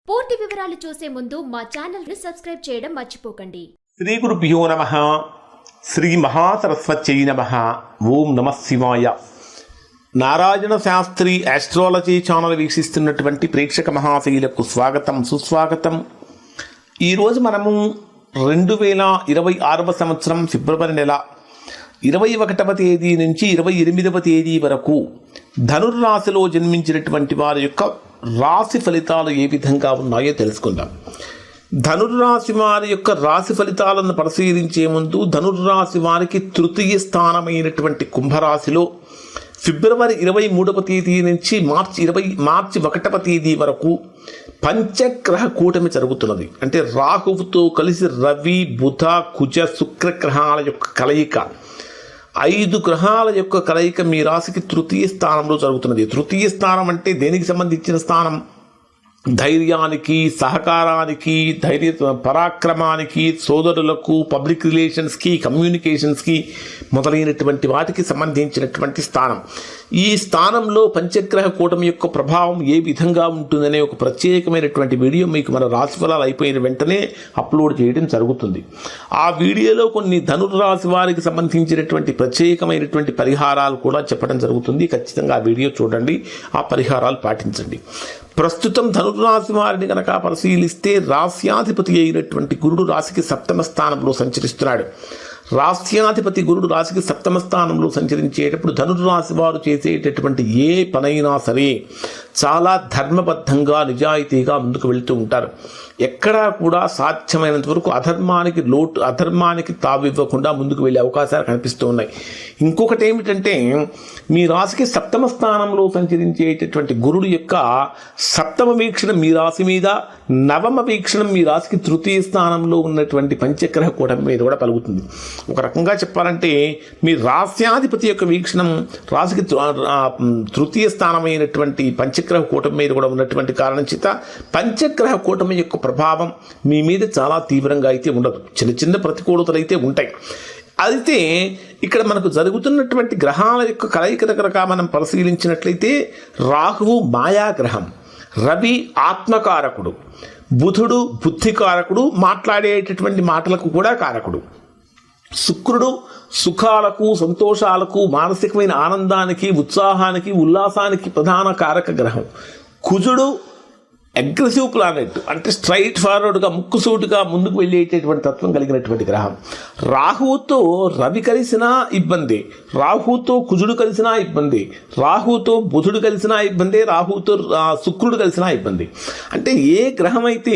పూర్తి వివరాలు చూసే ముందు మా ఛానల్ ని సబ్స్క్రైబ్ చేయడం మర్చిపోకండి. శ్రీ గురుభ్యో నమః. శ్రీ మహాసరస్వత్యై నమః. ఓం నమః శివాయ. నారాయణ శాస్త్రి ఆస్ట్రాలజీ ఛానల్ వీక్షిస్తున్నటువంటి ప్రేక్షక మహాశైలకు స్వాగతం, సుస్వాగతం. ఈరోజు మనము 2026వ సంవత్సరం ఫిబ్రవరి నెల 21వ తేదీ నుంచి 28వ తేదీ వరకు ధనుర్రాశిలో జన్మించినటువంటి వారి యొక్క రాశి ఫలితాలు ఏ విధంగా ఉన్నాయో తెలుసుకుందాం. ధనుర్రాశి వారి యొక్క రాశి ఫలితాలను పరిశీలించే ముందు ధనుర్రాశి వారికి తృతీయ స్థానమైనటువంటి కుంభరాశిలో ఫిబ్రవరి 23వ తేదీ నుంచి మార్చి 1వ తేదీ వరకు పంచగ్రహ కూటమి జరుగుతున్నది. అంటే రాహువుతో కలిసి రవి, బుధ, కుజ, శుక్ర గ్రహాల యొక్క కలయిక, 5 గ్రహాల యొక్క కలయిక మీ రాశికి తృతీయ స్థానంలో జరుగుతున్నది. తృతీయ స్థానం అంటే దేనికి సంబంధించిన స్థానం? ధైర్యానికి, సహకారానికి, పరాక్రమానికి, సోదరులకు, పబ్లిక్ రిలేషన్స్కి, కమ్యూనికేషన్స్కి మొదలైనటువంటి వాటికి సంబంధించినటువంటి స్థానం. ఈ స్థానంలో పంచగ్రహ కూటమి యొక్క ప్రభావం ఏ విధంగా ఉంటుందనే ఒక ప్రత్యేకమైనటువంటి వీడియో మీకు మన రాశిఫలాలు అయిపోయిన వెంటనే అప్లోడ్ చేయడం జరుగుతుంది. ఆ వీడియోలో కొన్ని ధనుర్రాశి వారికి సంబంధించినటువంటి ప్రత్యేకమైనటువంటి పరిహారాలు కూడా చెప్పడం జరుగుతుంది. ఖచ్చితంగా ఆ వీడియో చూడండి, ఆ పరిహారాలు పాటించండి. ప్రస్తుతం ధనుర్రాశి వారిని కనుక పరిశీలిస్తే రాశ్యాధిపతి అయినటువంటి గురుడు రాశికి 7వ స్థానంలో సంచరిస్తున్నాడు. రాశ్యాధిపతి గురుడు రాశికి 7వ స్థానంలో సంచరించేటప్పుడు ధనుర్రాశి వారు చేసేటటువంటి ఏ పనైనా సరే చాలా ధర్మబద్ధంగా, నిజాయితీగా ముందుకు వెళుతూ ఉంటారు. ఎక్కడా కూడా సాధ్యమైనంత వరకు అధర్మానికి తావివ్వకుండా ముందుకు వెళ్ళే అవకాశాలు కనిపిస్తూ ఉన్నాయి. ఇంకొకటి ఏమిటంటే, మీ రాశికి 7వ స్థానంలో సంచరించేటటువంటి గురుడు యొక్క 7వ వీక్షణం మీ రాశి మీద, 9వ వీక్షణం మీ రాశికి తృతీయ స్థానంలో ఉన్నటువంటి పంచగ్రహ కూటమి మీద కూడా కలుగుతుంది. ఒక రకంగా చెప్పాలంటే మీ రాశ్యాధిపతి యొక్క వీక్షణం రాశికి తృతీయ స్థానమైనటువంటి పంచగ్రహ కూటమి మీద కూడా ఉన్నటువంటి కారణం చేత పంచగ్రహ కూటమి యొక్క ప్రభావం మీ మీద చాలా తీవ్రంగా అయితే ఉండదు. చిన్న చిన్న ప్రతికూలతలు అయితే ఉంటాయి. అయితే ఇక్కడ మనకు జరుగుతున్నటువంటి గ్రహాల యొక్క కలయిక కనుక మనం పరిశీలించినట్లయితే రాహువు మాయాగ్రహం, రవి ఆత్మకారకుడు, బుధుడు బుద్ధికారకుడు, మాట్లాడేటటువంటి మాటలకు కూడా కారకుడు, శుక్రుడు సుఖాలకు, సంతోషాలకు, మానసికమైన ఆనందానికి, ఉత్సాహానికి, ఉల్లాసానికి ప్రధాన కారక గ్రహం, కుజుడు అగ్రెసివ్ ప్లానెట్, అంటే స్ట్రైట్ ఫార్వర్డ్గా ముక్కుసూటుగా ముందుకు వెళ్ళేటటువంటి తత్వం కలిగినటువంటి గ్రహం. రాహువుతో రవి కలిసినా ఇబ్బంది, రాహువుతో కుజుడు కలిసినా ఇబ్బంది, రాహువుతో బుధుడు కలిసినా ఇబ్బంది, రాహువుతో శుక్రుడు కలిసినా ఇబ్బంది. అంటే ఏ గ్రహం అయితే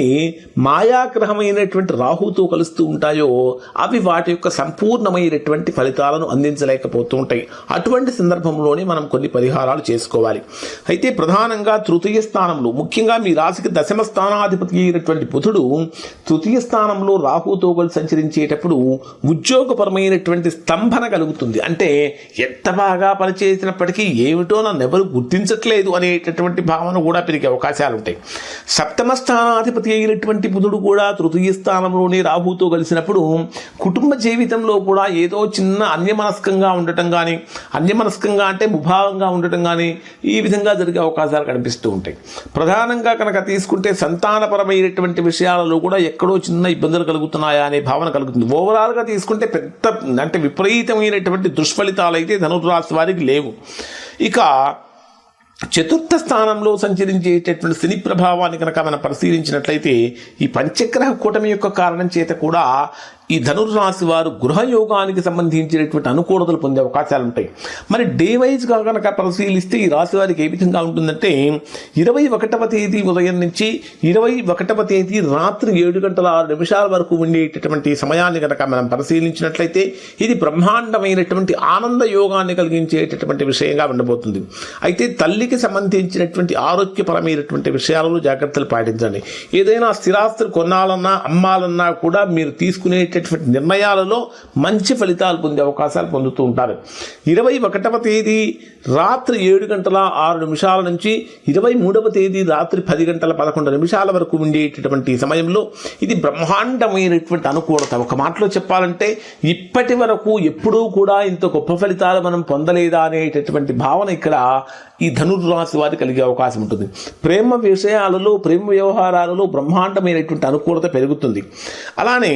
మాయాగ్రహమైనటువంటి రాహువుతో కలుస్తూ ఉంటాయో అవి వాటి యొక్క సంపూర్ణమైనటువంటి ఫలితాలను అందించలేకపోతూ ఉంటాయి. అటువంటి సందర్భంలోనే మనం కొన్ని పరిహారాలు చేసుకోవాలి. అయితే ప్రధానంగా తృతీయ స్థానంలో, ముఖ్యంగా మీ రాశికి 10వ స్థానాధిపతి అయినటువంటి బుధుడు తృతీయ స్థానంలో రాహుతో కలిసి సంచరించేటప్పుడు ఉద్యోగపరమైనటువంటి స్తంభన కలుగుతుంది. అంటే ఎంత బాగా పనిచేసినప్పటికీ ఏమిటో నన్ను ఎవరు గుర్తించట్లేదు అనేటటువంటి భావన కూడా పెరిగే అవకాశాలు ఉంటాయి. 7వ స్థానాధిపతి అయినటువంటి బుధుడు కూడా తృతీయ స్థానంలోనే రాహుతో కలిసినప్పుడు కుటుంబ జీవితంలో కూడా ఏదో చిన్న అన్యమనస్కంగా ఉండటం కానీ, అన్యమనస్కంగా అంటే ముభావంగా ఉండటం కానీ ఈ విధంగా జరిగే అవకాశాలు కనిపిస్తూ ఉంటాయి. ప్రధానంగా కనుక తీసుకుంటే సంతానపరమైనటువంటి విషయాలలో కూడా ఎక్కడో చిన్న ఇబ్బందులు కలుగుతున్నాయా అనే భావన కలుగుతుంది. ఓవరాల్గా తీసుకుంటే అంటే విపరీతమైనటువంటి దుష్ఫలితాలు అయితే ధనుర్రాశి వారికి లేవు. ఇక 4వ స్థానంలో సంచరించేటటువంటి శని ప్రభావాన్ని కనుక మనం పరిశీలించినట్లయితే ఈ పంచగ్రహ కూటమి యొక్క కారణం చేత కూడా ఈ ధనుర్రాశి వారు గృహయోగానికి సంబంధించినటువంటి అనుకూలతలు పొందే అవకాశాలు ఉంటాయి. మరి డే వైజ్గా కనుక పరిశీలిస్తే ఈ రాశి వారికి ఏ విధంగా ఉంటుందంటే 21వ తేదీ ఉదయం నుంచి 21వ తేదీ రాత్రి 7:06 వరకు ఉండేటటువంటి సమయాన్ని కనుక మనం పరిశీలించినట్లయితే ఇది బ్రహ్మాండమైనటువంటి ఆనంద యోగాన్ని కలిగించేటటువంటి విషయంగా ఉండబోతుంది. అయితే తల్లికి సంబంధించినటువంటి ఆరోగ్యపరమైనటువంటి విషయాలలో జాగ్రత్తలు పాటించండి. ఏదైనా స్థిరాస్తులు కొనాలన్నా, అమ్మాలన్నా కూడా మీరు తీసుకునే నిర్ణయాలలో మంచి ఫలితాలు పొందే అవకాశాలు పొందుతూ ఉంటారు. 21వ తేదీ రాత్రి 7:06 నుంచి 23వ తేదీ రాత్రి 10:11 వరకు ఉండేటటువంటి సమయంలో ఇది బ్రహ్మాండమైనటువంటి అనుకూలత. ఒక మాటలో చెప్పాలంటే ఇప్పటి వరకు ఎప్పుడూ కూడా ఇంత గొప్ప ఫలితాలు మనం పొందలేదా అనేటటువంటి భావన ఇక్కడ ఈ ధనుర్రాశి వారికి కలిగే అవకాశం ఉంటుంది. ప్రేమ విషయాలలో, ప్రేమ వ్యవహారాలలో బ్రహ్మాండమైనటువంటి అనుకూలత పెరుగుతుంది. అలానే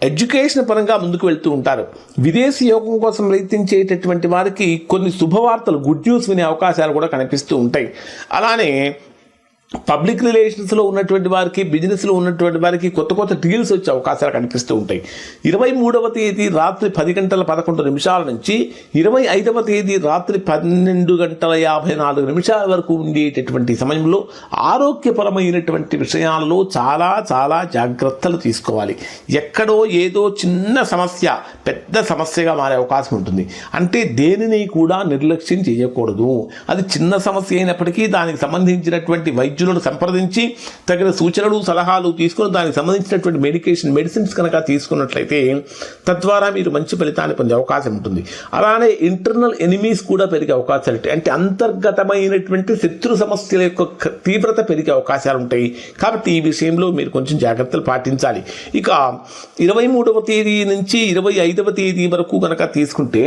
ఎడ్యుకేషన్ పరంగా ముందుకు వెళ్తూ ఉంటారు. విదేశీ యోగం కోసం ప్రయత్నించేటటువంటి వారికి కొన్ని శుభవార్తలు, గుడ్ న్యూస్ వినే అవకాశాలు కూడా కనిపిస్తూ ఉంటాయి. అలానే పబ్లిక్ రిలేషన్స్లో ఉన్నటువంటి వారికి, బిజినెస్లో ఉన్నటువంటి వారికి కొత్త కొత్త డీల్స్ వచ్చే అవకాశాలు కనిపిస్తూ ఉంటాయి. 23వ తేదీ రాత్రి 10:11 నుంచి 25వ తేదీ రాత్రి 12:54 వరకు ఉండేటటువంటి సమయంలో ఆరోగ్యపరమైనటువంటి విషయాలలో చాలా చాలా జాగ్రత్తలు తీసుకోవాలి. ఎక్కడో ఏదో చిన్న సమస్య పెద్ద సమస్యగా మారే అవకాశం ఉంటుంది. అంటే దేనిని కూడా నిర్లక్ష్యం చేయకూడదు. అది చిన్న సమస్య అయినప్పటికీ దానికి సంబంధించినటువంటి వైద్యులను సంప్రదించి తగిన సూచనలు, సలహాలు తీసుకుని దానికి సంబంధించినటువంటి మెడిసిన్స్ కనుక తీసుకున్నట్లయితే తద్వారా మీరు మంచి ఫలితాన్ని పొందే అవకాశం ఉంటుంది. అలానే ఇంటర్నల్ ఎనిమీస్ కూడా పెరిగే అవకాశాలు ఉంటాయి. అంటే అంతర్గతమైనటువంటి శత్రు సమస్యల యొక్క తీవ్రత పెరిగే అవకాశాలు ఉంటాయి. కాబట్టి ఈ విషయంలో మీరు కొంచెం జాగ్రత్తలు పాటించాలి. ఇక 23వ తేదీ నుంచి 25వ తేదీ వరకు కనుక తీసుకుంటే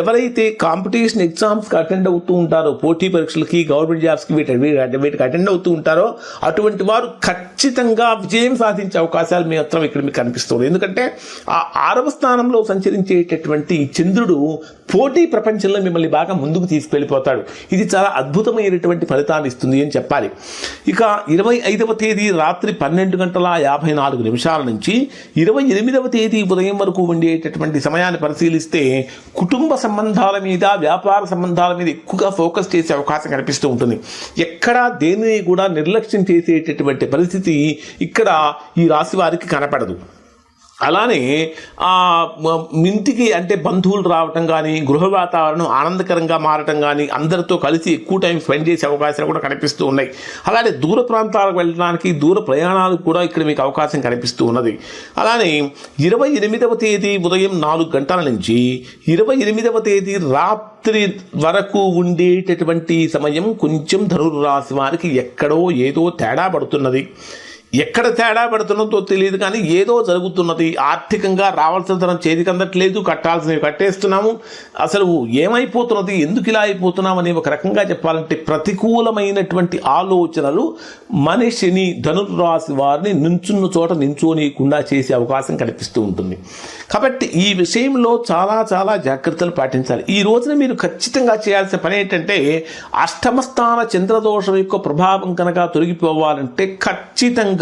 ఎవరైతే కాంపిటీషన్ ఎగ్జామ్స్కి అటెండ్ అవుతూ ఉంటారో, పోటీ పరీక్షలకి, గవర్నమెంట్ జాబ్స్కి వీటికి అటెండ్ అవుతూ ఉంటారో అటువంటి వారు ఖచ్చితంగా విజయం సాధించే అవకాశాలు మాత్రం ఇక్కడ మీకు కనిపిస్తుంది. ఎందుకంటే ఆ 6వ స్థానంలో సంచరించేటటువంటి చంద్రుడు పోటీ ప్రపంచంలో మిమ్మల్ని బాగా ముందుకు తీసుకెళ్ళిపోతాడు. ఇది చాలా అద్భుతమైనటువంటి ఫలితాన్ని ఇస్తుంది అని చెప్పాలి. ఇక 25వ తేదీ రాత్రి 12:54 నుంచి 28వ తేదీ ఉదయం వరకు ఉండేటటువంటి సమయాన్ని పరిశీలిస్తే కుటుంబ సంబంధాల మీద, వ్యాపార సంబంధాల మీద ఎక్కువగా ఫోకస్ చేసే అవకాశం కనిపిస్తూ ఉంటుంది. ఎక్కడా దేనిని కూడా నిర్లక్ష్యం చేసేటటువంటి పరిస్థితి ఇక్కడ ఈ రాశి వారికి కనపడదు. అలానే ఇంటికి అంటే బంధువులు రావటం కానీ, గృహ వాతావరణం ఆనందకరంగా మారటం కానీ, అందరితో కలిసి ఎక్కువ టైం స్పెండ్ చేసే అవకాశాలు కూడా కనిపిస్తూ ఉన్నాయి. అలానే దూర ప్రాంతాలకు వెళ్ళడానికి, దూర ప్రయాణాలకు కూడా ఇక్కడ మీకు అవకాశం కనిపిస్తూ ఉన్నది. అలానే 28వ తేదీ ఉదయం 4 గంటల నుంచి 28వ తేదీ రాత్రి వరకు ఉండేటటువంటి సమయం కొంచెం ధనుర్రాశి వారికి ఎక్కడో ఏదో తేడా పడుతున్నది. ఎక్కడ తేడా పడుతున్నదో తెలియదు, కానీ ఏదో జరుగుతున్నది. ఆర్థికంగా రావాల్సిన ధనం చేతికి అందట్లేదు, కట్టాల్సినవి కట్టేస్తున్నాము. అసలు ఏమైపోతున్నది, ఎందుకు ఇలా అయిపోతున్నాం అని ఒక రకంగా చెప్పాలంటే ప్రతికూలమైనటువంటి ఆలోచనలు మనిషిని, ధనుర్రాశి వారిని నించున్న చోట నించోనీయకుండా చేసే అవకాశం కనిపిస్తూ ఉంటుంది. కాబట్టి ఈ విషయంలో చాలా చాలా జాగ్రత్తలు పాటించాలి. ఈ రోజున మీరు ఖచ్చితంగా చేయాల్సిన పని ఏంటంటే అష్టమ స్థాన చంద్రదోషం యొక్క ప్రభావం కనుక తొలగిపోవాలంటే ఖచ్చితంగా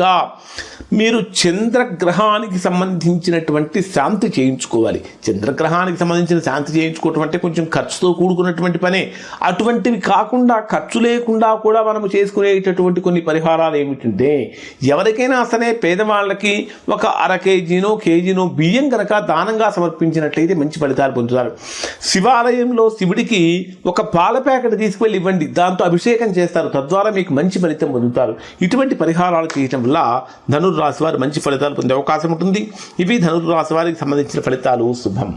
మీరు చంద్రగ్రహానికి సంబంధించినటువంటి శాంతి చేయించుకోవాలి. చంద్రగ్రహానికి సంబంధించిన శాంతి చేయించుకోవటం అంటే కొంచెం ఖర్చుతో కూడుకున్నటువంటి పనే. అటువంటివి కాకుండా ఖర్చు లేకుండా కూడా మనము చేసుకునేటటువంటి కొన్ని పరిహారాలు ఏమిటంటే, ఎవరికైనా అసలే పేదవాళ్ళకి ఒక 1/2 కేజీనో కేజీనో బియ్యం కనుక దానంగా సమర్పించినట్లయితే మంచి ఫలితాలు పొందుతారు. శివాలయంలో శివుడికి ఒక పాల ప్యాకెట్ తీసుకువెళ్ళి ఇవ్వండి, దాంతో అభిషేకం చేస్తారు, తద్వారా మీకు మంచి ఫలితం పొందుతారు. ఇటువంటి పరిహారాలు చేయటం వల్ల ధనుర్రాశి వారు మంచి ఫలితాలు పొందే అవకాశం ఉంటుంది. ఇవి ధనుర్రాశి వారికి సంబంధించిన ఫలితాలు. శుభం.